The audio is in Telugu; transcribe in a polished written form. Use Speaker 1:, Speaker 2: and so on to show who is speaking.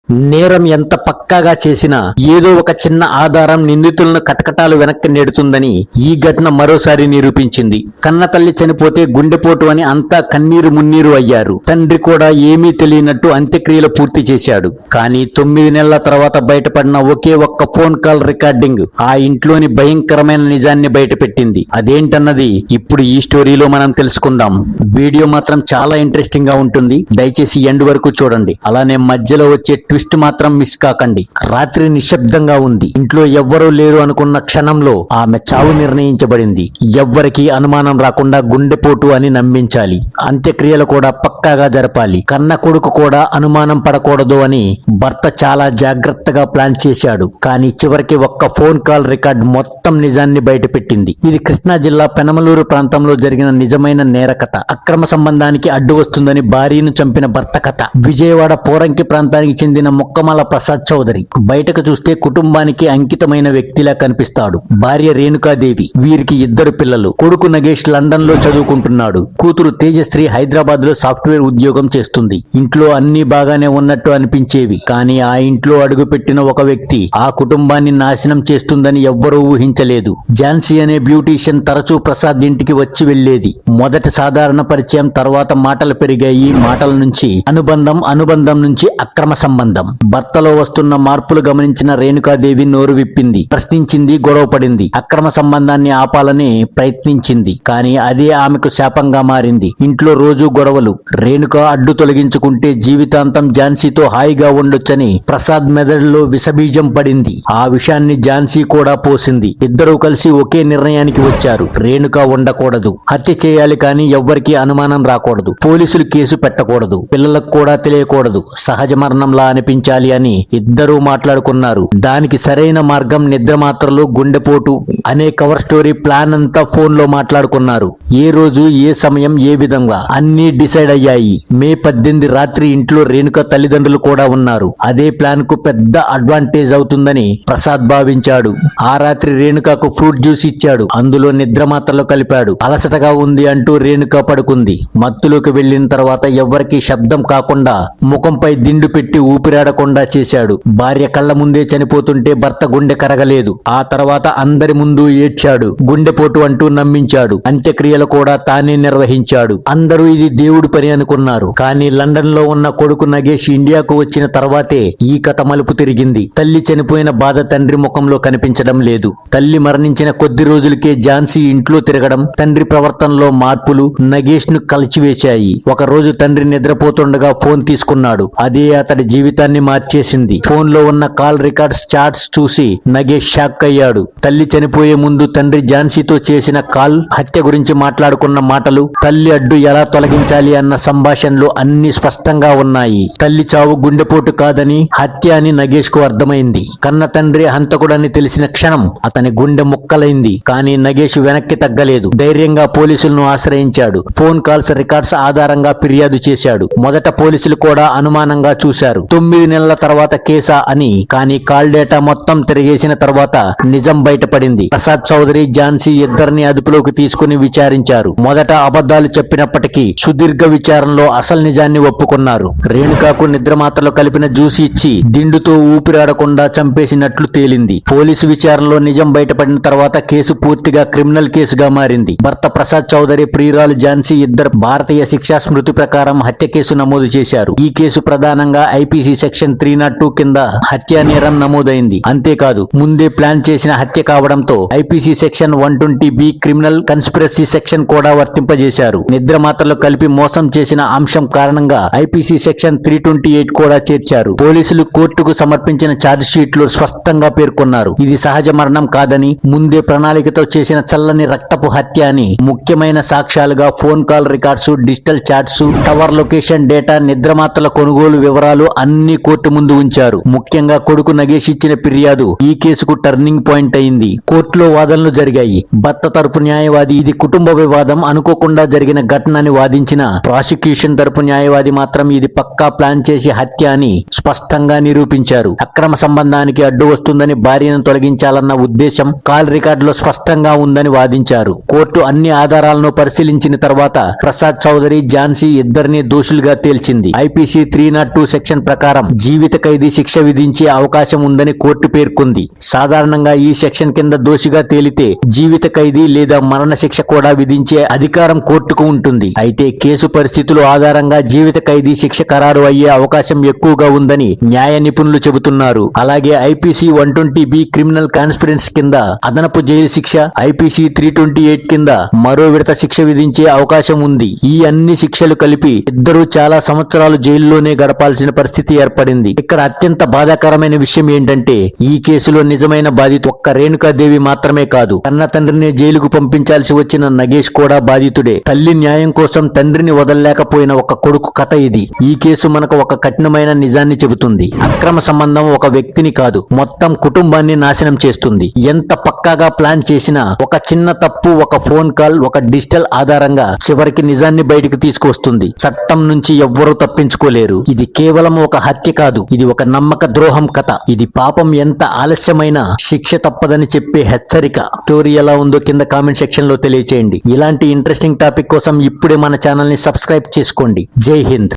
Speaker 1: నేరం ఎంత పక్కాగా చేసినా ఏదో ఒక చిన్న ఆధారం నిందితులను కటకటాలు వెనక్కి నెడుతుందని ఈ ఘటన మరోసారి నిరూపించింది. కన్న తల్లి చనిపోతే గుండెపోటు అని అంతా కన్నీరు మున్నీరు అయ్యారు. తండ్రి కూడా ఏమీ తెలియనట్టు అంత్యక్రియలు పూర్తి చేశాడు. కానీ 9 నెలల తర్వాత బయటపడిన ఒకే ఒక్క ఫోన్ కాల్ రికార్డింగ్ ఆ ఇంట్లోని భయంకరమైన నిజాన్ని బయటపెట్టింది. అదేంటన్నది ఇప్పుడు ఈ స్టోరీలో మనం తెలుసుకుందాం. వీడియో మాత్రం చాలా ఇంట్రెస్టింగ్ గా ఉంటుంది. దయచేసి ఎండ్ వరకు చూడండి. అలానే మధ్యలో వచ్చే ట్విస్ట్ మాత్రం మిస్ కాకండి. రాత్రి నిశ్శబ్దంగా ఉంది. ఇంట్లో ఎవ్వరూ లేరు అనుకున్న క్షణంలో ఆమె చావు నిర్ణయించబడింది. ఎవ్వరికీ అనుమానం రాకుండా గుండెపోటు అని నమ్మించాలి. అంత్యక్రియలు కూడా పక్కాగా జరపాలి. కన్న కొడుకు కూడా అనుమానం పడకూడదు అని భర్త చాలా జాగ్రత్తగా ప్లాన్ చేశాడు. కానీ చివరికి ఒక్క ఫోన్ కాల్ రికార్డ్ మొత్తం నిజాన్ని బయటపెట్టింది. ఇది కృష్ణా జిల్లా పెనమలూరు ప్రాంతంలో జరిగిన నిజమైన నేర కథ. అక్రమ సంబంధానికి అడ్డు వస్తుందని భార్యను చంపిన భర్త కథ. విజయవాడ పోరంకి ప్రాంతానికి చెందిన ముక్కమల ప్రసాద్ చౌదరి బయటకు చూస్తే కుటుంబానికి అంకితమైన వ్యక్తిలా కనిపిస్తాడు. భార్య రేణుకాదేవి, వీరికి 2 పిల్లలు. కొడుకు నగేష్ లండన్ లో చదువుకుంటున్నాడు. కూతురు తేజశ్రీ హైదరాబాద్ లో సాఫ్ట్వేర్ ఉద్యోగం చేస్తుంది. ఇంట్లో అన్ని బాగానే ఉన్నట్టు అనిపించేవి. కానీ ఆ ఇంట్లో అడుగుపెట్టిన ఒక వ్యక్తి ఆ కుటుంబాన్ని నాశనం చేస్తుందని ఎవ్వరూ ఊహించలేదు. ఝాన్సీ అనే బ్యూటీషియన్ తరచూ ప్రసాద్ ఇంటికి వచ్చి వెళ్లేది. మొదట సాధారణ పరిచయం, తర్వాత మాటలు పెరిగాయి. మాటల నుంచి అనుబంధం నుంచి అక్రమ సంబంధం. భర్తలో వస్తున్న మార్పులు గమనించిన రేణుకాదేవి నోరు విప్పింది. ప్రశ్నించింది, గొడవపడింది. అక్రమ సంబంధాన్ని ఆపాలని ప్రయత్నించింది. కానీ అదే ఆమెకు శాపంగా మారింది. ఇంట్లో రోజు గొడవలు. రేణుక అడ్డు తొలగించుకుంటే జీవితాంతం ఝాన్సీతో హాయిగా ఉండొచ్చని ప్రసాద్ మెదడులో విషబీజం పడింది. ఆ విషయాన్ని ఝాన్సీ కూడా పోసింది. ఇద్దరూ కలిసి ఒకే నిర్ణయానికి వచ్చారు. రేణుక ఉండకూడదు, హత్య చేయాలి, కానీ ఎవ్వరికీ అనుమానం రాకూడదు. పోలీసులు కేసు పెట్టకూడదు, పిల్లలకు కూడా తెలియకూడదు, సహజ మరణంలా అనిపించాలి అని ఇద్దరూ మాట్లాడుకున్నారు. దానికి సరైన మార్గం నిద్రమాత్రలు, గుండెపోటు అనే కవర్ స్టోరీ ప్లాన్ అంతా ఫోన్ లో మాట్లాడుకున్నారు. ఏ రోజు, ఏ సమయం, ఏ విధంగా అన్నీ డిసైడ్ అయ్యాయి. మే 18 రాత్రి ఇంట్లో రేణుక తల్లిదండ్రులు కూడా ఉన్నారు. అదే ప్లాన్ కు పెద్ద అడ్వాంటేజ్ అవుతుందని ప్రసాద్ భావించాడు. ఆ రాత్రి రేణుకకు ఫ్రూట్ జ్యూస్ ఇచ్చాడు. అందులో నిద్రమాత్రలు కలిపాడు. అలసటగా ఉంది అంటూ రేణుక పడుకుంది. మత్తులోకి వెళ్లిన తర్వాత ఎవ్వరికీ శబ్దం కాకుండా ముఖంపై దిండు పెట్టి ఊపిరాడకుండా చేశాడు. భార్య కళ్ల ముందే చనిపోతుంటే భర్త గుండె కరగలేదు. ఆ తర్వాత అందరి ముందు ఏడ్చాడు. గుండెపోటు అంటూ నమ్మించాడు. అంత్యక్రియలు కూడా తానే నిర్వహించాడు. అందరూ ఇది దేవుడి పని అనుకున్నారు. కానీ లండన్ లో ఉన్న కొడుకు నగేష్ ఇండియాకు వచ్చిన తర్వాతే ఈ కథ మలుపు తిరిగింది. తల్లి చనిపోయిన బాధ తండ్రి ముఖంలో కనిపించడం లేదు. తల్లి మరణించిన కొద్ది రోజులకే ఝాన్సీ ఇంట్లో తిరగడం, తండ్రి ప్రవర్తనలో మార్పులు నగేష్ ను కలిచివేశాయి. ఒక రోజు తండ్రి నిద్రపోతుండగా ఫోన్ తీసుకున్నాడు. అదే అతడి జీవితాన్ని మార్చేసింది. ఫోన్ లో ఉన్న కాల్ రికార్డ్స్, చాట్స్ చూసి నగేష్ షాక్ అయ్యాడు. తల్లి చనిపోయే ముందు తండ్రి ఝాన్సీతో చేసిన కాల్, హత్య గురించి మాట్లాడుకున్న మాటలు, తల్లి అడ్డు ఎలా తొలగించాలి అన్న సంభాషణలు అన్ని స్పష్టంగా ఉన్నాయి. తల్లి చావు గుండెపోటు కాదని, హత్య అని నగేష్ కు అర్థమైంది. కన్న తండ్రి హంతకుడని తెలిసిన క్షణం అతని గుండె ముక్కలైంది. కానీ నగేష్ వెనక్కి తగ్గలేదు. ధైర్యంగా పోలీసులను ఆశ్రయించాడు. ఫోన్ కాల్స్ రికార్డ్స్ ఆధారంగా ఫిర్యాదు చేశాడు. మొదట పోలీసులు కూడా అనుమానంగా చూశారు. 9 నెలల తర్వాత కేసా అని. కానీ కాల్ డేటా మొత్తం తిరిగేసిన తర్వాత నిజం బయటపడింది. ప్రసాద్ చౌదరి, ఝాన్సీ ఇద్దరిని అదుపులోకి తీసుకుని విచారించారు. మొదట అబద్ధాలు చెప్పినప్పటికీ సుదీర్ఘ విచారణలో అసలు నిజాన్ని ఒప్పుకున్నారు. రేణుకాకు నిద్రమాత్రలు కలిపిన జ్యూస్ ఇచ్చి దిండుతో ఊపిరాడకుండా చంపేసినట్లు తేలింది. పోలీసు విచారణలో నిజం బయటపడిన తర్వాత కేసు పూర్తిగా క్రిమినల్ కేసుగా మారింది. భర్త ప్రసాద్ చౌదరి, ప్రియురాలు ఝాన్సీ ఇద్దరు భారతీయ శిక్షా స్మృతి ప్రకారం హత్య కేసు నమోదు చేశారు. ఈ కేసు ప్రధానంగా ఐపీసీ సెక్షన్ 302 కింద హత్యా నేరం నమోదైంది. అంతేకాదు, ముందే ప్లాన్ చేసిన హత్య కావడంతో IPC section 120B criminal conspiracy section కూడా వర్తింపజేశారు. నిద్రమాత్రలు కలిపి మోసం చేసిన అంశం కారణంగా ఐపీసీ సెక్షన్ 328 కూడా చేర్చారు. పోలీసులు కోర్టుకు సమర్పించిన ఛార్జ్ షీట్ లో స్పష్టంగా పేర్కొన్నారు. ఇది సహజ మరణం కాదని, ముందే ప్రణాళికతో చేసిన చల్లని రక్తపు హత్య అని. ముఖ్యమైన సాక్ష్యాలుగా phone call records, digital chats, tower location data, నిద్రమాత్రల కొనుగోలు వివరాలు అన్ని కోర్టు ముందు ఉంచారు. ముఖ్యంగా కొడుకు నగేష్ ఇచ్చిన ఫిర్యాదు ఈ కేసుకు టర్నింగ్ పాయింట్ అయింది. కోర్టులో వాదనలు జరిగాయి. భర్త తరపు న్యాయవాది ఇది కుటుంబ వివాదం, అనుకోకుండా జరిగిన ఘటన అని వాదించిన ప్రాసిక్యూషన్ తరపు న్యాయవాది మాత్రం ఇది పక్కా ప్లాన్ చేసి హత్య అని స్పష్టంగా నిరూపించారు. అక్రమ సంబంధానికి అడ్డు వస్తుందని భార్యను తొలగించాలన్న ఉద్దేశం కాల్ రికార్డులో స్పష్టంగా ఉందని వాదించారు. కోర్టు అన్ని ఆధారాలను పరిశీలించిన తర్వాత ప్రసాద్ చౌదరి, ఝాన్సీ ఇద్దరిని దోషులుగా తేల్చింది. ఐపీసీ 302 సెక్షన్ ప్రకారం ప్రకారం జీవిత ఖైదీ శిక్ష విధించే అవకాశం ఉందని కోర్టు పేర్కొంది. సాధారణంగా ఈ సెక్షన్ కింద దోషిగా తేలితే జీవిత ఖైదీ లేదా మరణ శిక్ష కూడా విధించే అధికారం కోర్టుకు ఉంటుంది. అయితే కేసు పరిస్థితుల ఆధారంగా జీవిత ఖైదీ శిక్ష ఖరారు అయ్యే అవకాశం ఎక్కువగా ఉందని న్యాయ నిపుణులు చెబుతున్నారు. అలాగే ఐపీసీ 120B క్రిమినల్ కాన్స్పిరెన్సీ కింద అదనపు జైలు శిక్ష, ఐపీసీ 328 కింద మరో విడత శిక్ష విధించే అవకాశం ఉంది. ఈ అన్ని శిక్షలు కలిపి ఇద్దరూ చాలా సంవత్సరాలు జైల్లోనే గడపాల్సిన పరిస్థితి ఏర్పడింది. ఇక్కడ అత్యంత బాధాకరమైన విషయం ఏంటంటే ఈ కేసులో నిజమైన బాధిత ఒక్క రేణుకాదేవి మాత్రమే కాదు, కన్న తండ్రిని జైలుకు పంపించాల్సి వచ్చిన నగేష్ కూడా బాధితుడే. తల్లి న్యాయం కోసం తండ్రిని వదలలేకపోయిన ఒక కొడుకు కథ ఇది. ఈ కేసు మనకు ఒక కఠినమైన నిజాన్ని చెబుతుంది. అక్రమ సంబంధం ఒక వ్యక్తిని కాదు, మొత్తం కుటుంబాన్ని నాశనం చేస్తుంది. ఎంత పక్కాగా ప్లాన్ చేసినా ఒక చిన్న తప్పు, ఒక ఫోన్ కాల్, ఒక డిజిటల్ ఆధారంగా చివరికి నిజాన్ని బయటికి తీసుకొస్తుంది. చట్టం నుంచి ఎవ్వరూ తప్పించుకోలేరు. ఇది కేవలం ఒక హత్య కాదు, ఇది ఒక నమ్మక ద్రోహం కథ. ఇది పాపం ఎంత ఆలస్యమైనా శిక్ష తప్పదని చెప్పే హెచ్చరిక. స్టోరీ ఎలా ఉందో కింద కామెంట్ సెక్షన్ లో తెలియచేయండి. ఇలాంటి ఇంట్రెస్టింగ్ టాపిక్ కోసం ఇప్పుడే మన ఛానల్ ని సబ్స్క్రైబ్ చేసుకోండి. జై హింద్.